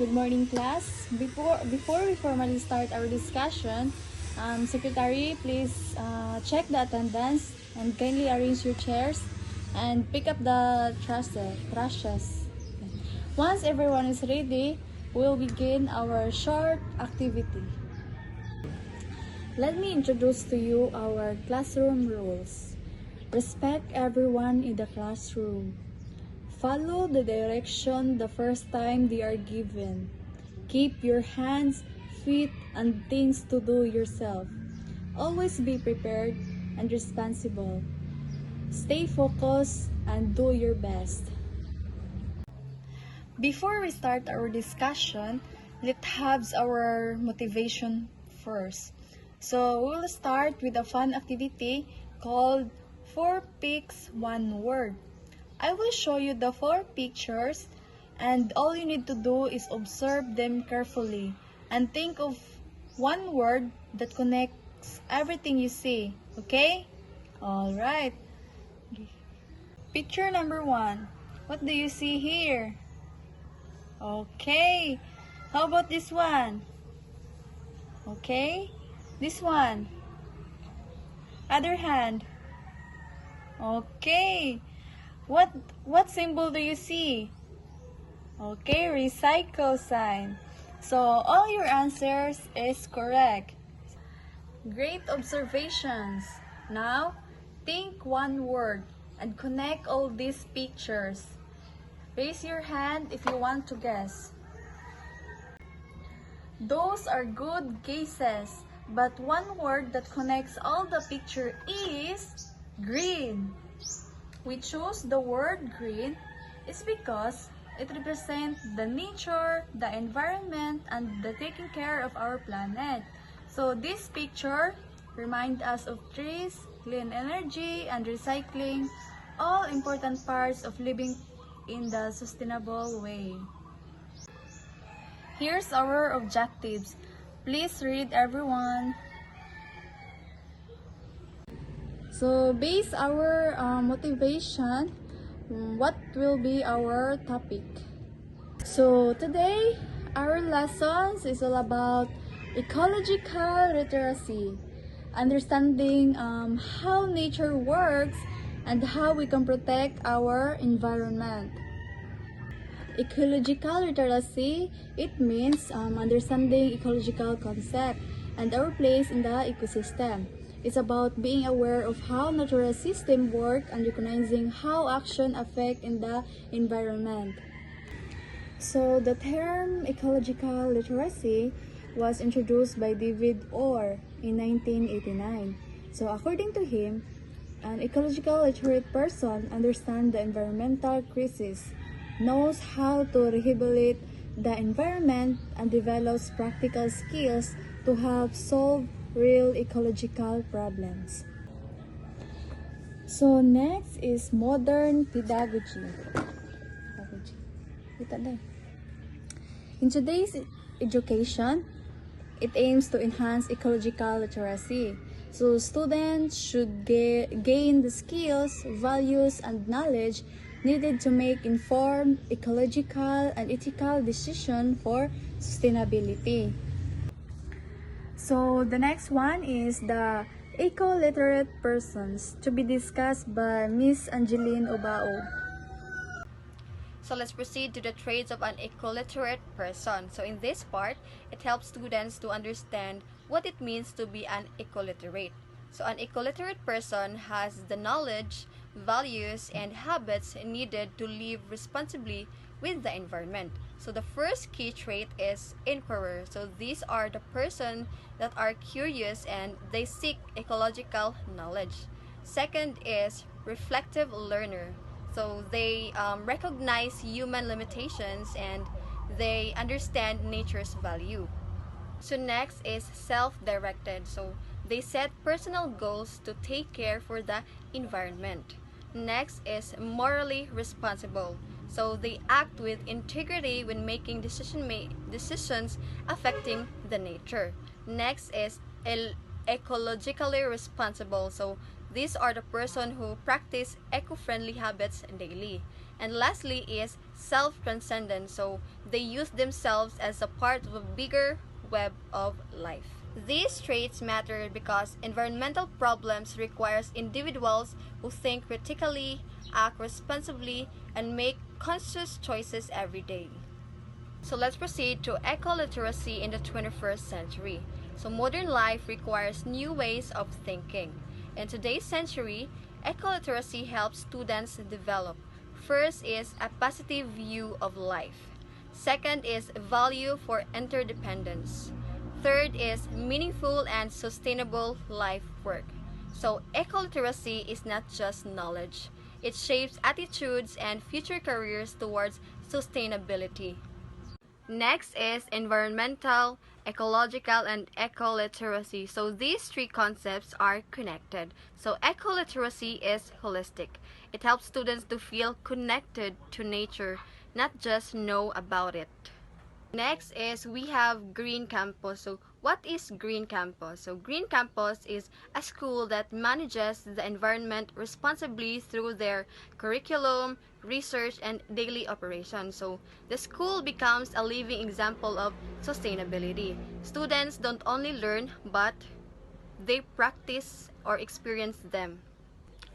Good morning, class. Before we formally start our discussion, Secretary, please check the attendance and kindly arrange your chairs and pick up the trashes. Once everyone is ready, we'll begin our short activity. Let me introduce to you our classroom rules. Respect everyone in the classroom. Follow the direction the first time they are given. Keep your hands, feet, and things to do yourself. Always be prepared and responsible. Stay focused and do your best. Before we start our discussion, let's have our motivation first. So we'll start with a fun activity called 4 Picks 1 Word. I will show you the 4 pictures and all you need to do is observe them carefully and think of one word that connects everything you see, okay? Alright. Picture number 1. What do you see here? Okay. How about this one? Okay. This one. Other hand. Okay. What symbol do you see? Okay, recycle sign. So all your answers is correct. Great observations. Now, think one word and connect all these pictures. Raise your hand if you want to guess. Those are good guesses, but one word that connects all the picture is green. We chose the word green is because it represents the nature, the environment, and the taking care of our planet. So this picture reminds us of trees, clean energy, and recycling, all important parts of living in the sustainable way. Here's our objectives. Please read, everyone. So, base our motivation, what will be our topic? So, today, our lessons is all about ecological literacy, understanding how nature works and how we can protect our environment. Ecological literacy, it means understanding ecological concept and our place in the ecosystem. It's about being aware of how natural systems work and recognizing how action affect in the environment. So the term ecological literacy was introduced by David Orr in 1989. So according to him, an ecological literate person understands the environmental crisis, knows how to rehabilitate the environment, and develops practical skills to help solve real ecological problems. So next is modern pedagogy. In today's education, it aims to enhance ecological literacy. So students should gain the skills, values, and knowledge needed to make informed, ecological, and ethical decisions for sustainability. So the next one is the eco-literate persons to be discussed by Miss Angeline Obao. So let's proceed to the traits of an eco-literate person. So in this part, it helps students to understand what it means to be an eco-literate. So an eco-literate person has the knowledge, values, and habits needed to live responsibly with the environment. So the first key trait is inquirer. So these are the person that are curious and they seek ecological knowledge. Second is reflective learner. So they recognize human limitations and they understand nature's value. So next is self-directed. So they set personal goals to take care for the environment. Next is morally responsible. So they act with integrity when making decisions affecting the nature. Next is ecologically responsible. So these are the person who practice eco-friendly habits daily. And lastly is self-transcendent, so they use themselves as a part of a bigger web of life. These traits matter because environmental problems requires individuals who think critically, act responsibly, and make conscious choices every day. So let's proceed to eco-literacy in the 21st century. So modern life requires new ways of thinking. In today's century, eco-literacy helps students develop. First is a positive view of life. Second is value for interdependence. Third is meaningful and sustainable life work. So eco-literacy is not just knowledge. It shapes attitudes and future careers towards sustainability. Next is environmental, ecological, and eco-literacy. So these three concepts are connected. So eco-literacy is holistic. It helps students to feel connected to nature, not just know about it. Next is we have Green Campus. So what is Green Campus? So Green Campus is a school that manages the environment responsibly through their curriculum, research, and daily operations. So the school becomes a living example of sustainability. Students don't only learn, but they practice or experience them.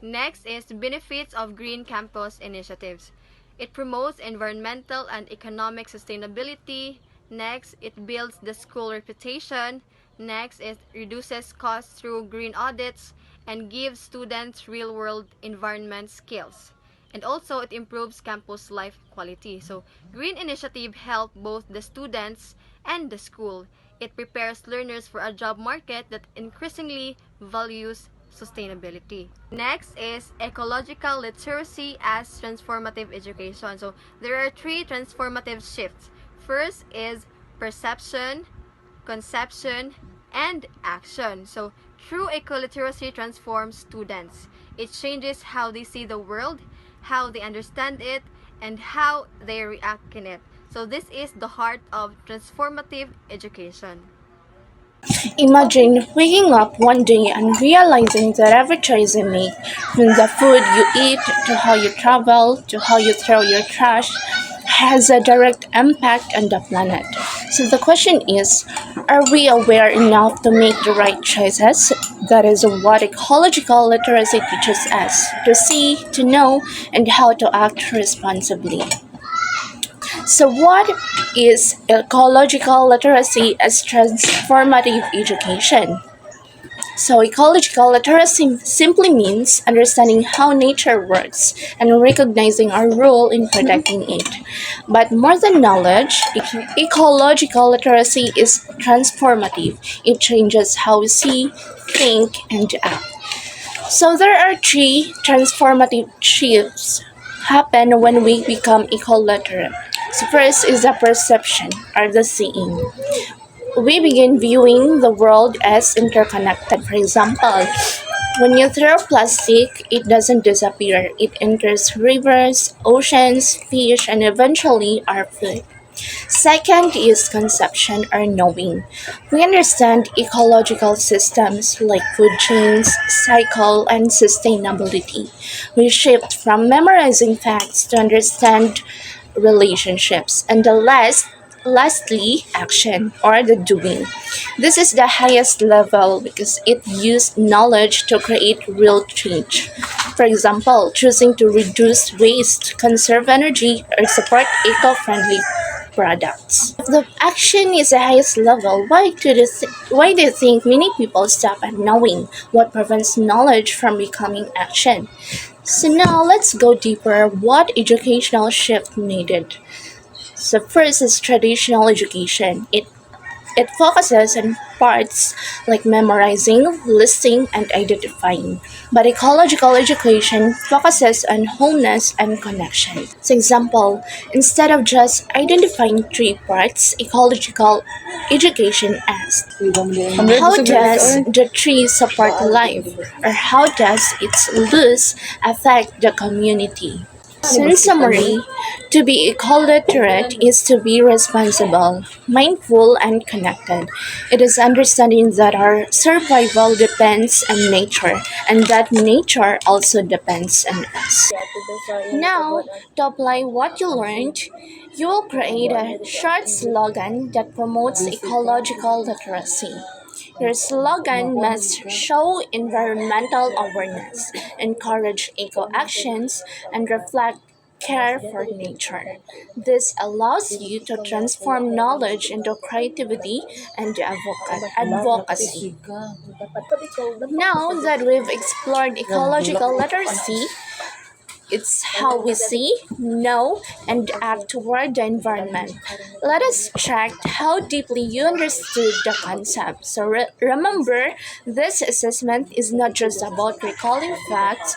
Next is benefits of Green Campus initiatives. It promotes environmental and economic sustainability. Next, it builds the school reputation. Next, it reduces costs through green audits and gives students real-world environment skills. And also, it improves campus life quality. So, green initiative help both the students and the school. It prepares learners for a job market that increasingly values sustainability. Next is ecological literacy as transformative education. So there are three transformative shifts. First is perception, conception, and action. So true eco-literacy transforms students. It changes how they see the world, how they understand it, and how they react in it. So this is the heart of transformative education. Imagine waking up one day and realizing that every choice you make, from the food you eat to how you travel to how you throw your trash, has a direct impact on the planet. So the question is, are we aware enough to make the right choices? That is what ecological literacy teaches us to see, to know, and how to act responsibly. So, what is ecological literacy as transformative education? So, ecological literacy simply means understanding how nature works and recognizing our role in protecting it. But more than knowledge, ecological literacy is transformative. It changes how we see, think, and act. So there are three transformative shifts happen when we become eco-literate. So first is the perception or the seeing. We begin viewing the world as interconnected. For example, when you throw plastic, it doesn't disappear. It enters rivers, oceans, fish, and eventually our food. Second is conception or knowing. We understand ecological systems like food chains, cycle, and sustainability. We shift from memorizing facts to understand relationships. And lastly, action or the doing. This is the highest level because it uses knowledge to create real change. For example, choosing to reduce waste, conserve energy, or support eco-friendly products. If the action is the highest level, why do you think many people stop at knowing? What prevents knowledge from becoming action? So now let's go deeper. What educational shift needed? So first is traditional education. It focuses on parts like memorizing, listing, and identifying. But ecological education focuses on wholeness and connection. For example, instead of just identifying three parts, ecological education asks, how does the tree support life? Or how does its loss affect the community? So in summary, to be eco-literate is to be responsible, mindful, and connected. It is understanding that our survival depends on nature and that nature also depends on us. Now, to apply what you learned, you will create a short slogan that promotes ecological literacy. Your slogan must show environmental awareness, encourage eco actions, and reflect care for nature. This allows you to transform knowledge into creativity and advocacy. Now that we've explored ecological literacy, it's how we see, know, and act toward the environment. Let us check how deeply you understood the concept. So remember, this assessment is not just about recalling facts,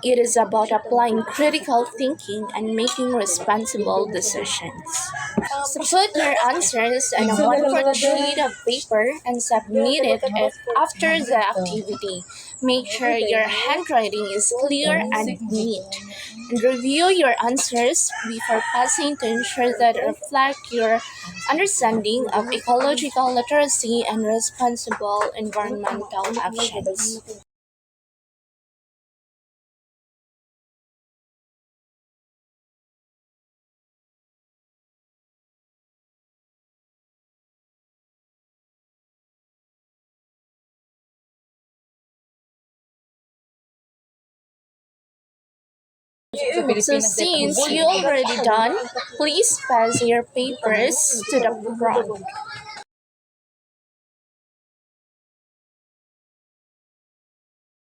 it is about applying critical thinking and making responsible decisions. So put your answers on a one-fourth sheet of paper and submit it after the activity. Make sure your handwriting is clear and neat. And review your answers before passing to ensure that reflect your understanding of ecological literacy and responsible environmental actions. So since you already done, please pass your papers to the front.